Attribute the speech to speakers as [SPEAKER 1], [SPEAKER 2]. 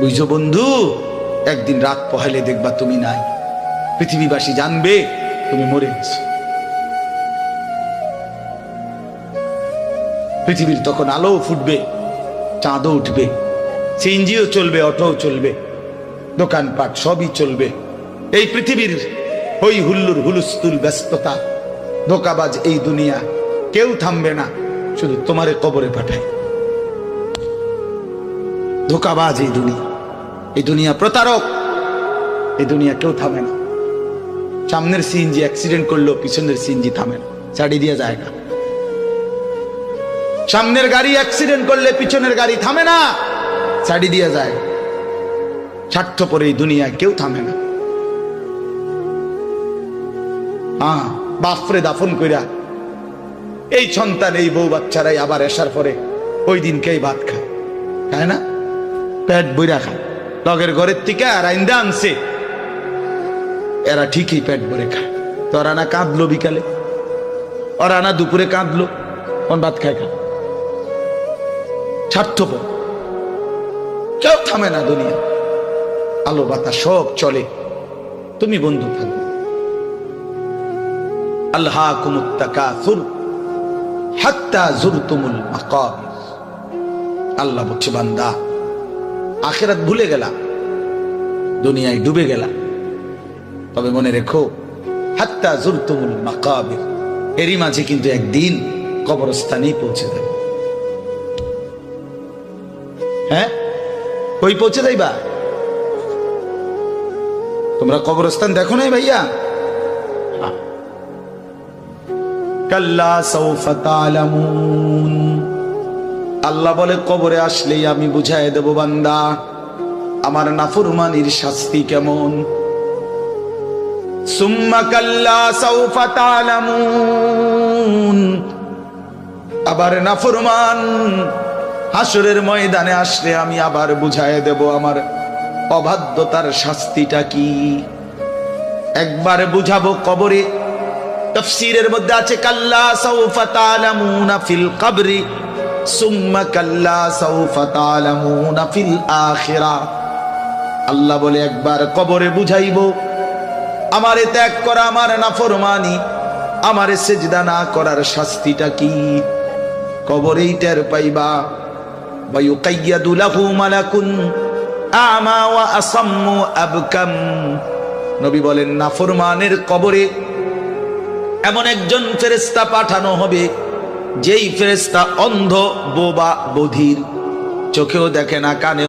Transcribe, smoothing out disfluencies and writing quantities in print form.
[SPEAKER 1] বুঝছো বন্ধু, একদিন রাত পহেলে দেখবা তুমি নাই, পৃথিবীবাসী জানবে তুমি মরে গেছো। পৃথিবীর তখন আলো ফুটবে, চাঁদও উঠবে, সিএনজিও চলবে, অটোও চলবে, দোকানপাট সবই চলবে। এই পৃথিবীর হই হুল্লুর হুলুস্থুল ব্যস্ততা, ধোকাবাজ এই দুনিয়া, কেউ থামবে না, শুধু তোমারে কবরে পাঠায়। ধোকাবাজ এই দুনিয়া, এই দুনিয়া প্রতারক, এই দুনিয়া কেউ থামে না। সামনের সিএনজি অ্যাক্সিডেন্ট করলো, পিছনের সিএনজি থামে না, ছাড়ি দিয়ে যায় না। সামনের গাড়ি অ্যাক্সিডেন্ট করলে পিছনের গাড়ি থামে না, ছাড়ি দিয়ে যায়। স্বার্থপর এই দুনিয়া কেউ থামে না। বাপরে দাফন কইরা এই সন্তান, এই বউ বাচ্চারাই আবার আসার পরে ওই দিনকেই ভাত খায় না, পেট বইরা খায়। লগের ঘরের থেকে আর আইন্দা আনছে, এরা ঠিকই পেট ভরে খায়। তো ওরা না কাঁদলো বিকালে, ওরা না দুপুরে কাঁদলো, কোন ভাত খায় খা। স্বার্থপর, কেউ থামে না দুনিয়া, আলো বাতাস সব চলে, তুমি বন্ধু থাকবে। আল্লাহকুমুত তাকাসুর হাত্তা যুরতুমুল মাকাবির। আল্লাহ বলছে, বান্দা আখিরাত ভুলে গেলা, দুনিয়ায় ডুবে গেলা, তবে মনে রেখো হাত্তা যুরতুমুল মাকাবির, এরই মাঝে কিন্তু একদিন কবরস্থানেই পৌঁছে যাবে। হ্যাঁ, কই পৌঁছে যাইবা? তোমরা কবরস্থান দেখো নাই ভাইয়া? কাল্লা সাউফা তা'লামুন। আল্লাহ বলে, কবরে আসলেই আমি বুঝাই দেব বান্দা আমার নাফরমানির শাস্তি কেমন। সুম্মা কাল্লা সাউফা তা'লামুন। আবার নাফরমান হাসরের ময়দানে আসলে আমি আবার বুঝাই দেব আমার অবাধ্যতার শাস্তিটা কি। একবার বুঝাবো কবরে। তাফসীরের মধ্যে আছে কাল্লা সাউফা তা'লামুনা ফিল কবরি সুম্মা কাল্লা সাউফা তা'লামুনা ফিল আখিরাহ। আল্লাহ বলে, একবার কবরে বুঝাইব আমারে ত্যাগ করা, আমার নাফরমানি, আমারে সিজদা না করার শাস্তিটা কি। কবরেই টের পাইবা। ওয়া ইউকাইয়াদু লাহু মালাকুন আমা ওয়া আসাম্মু আবকাম। নবী বলেন, নাফরমানের কবরে এমন একজন ফেরেশতা পাঠানো হবে, যেই ফেরেশতা অন্ধ, বোবা, বধির, চোখেও দেখে না, কানে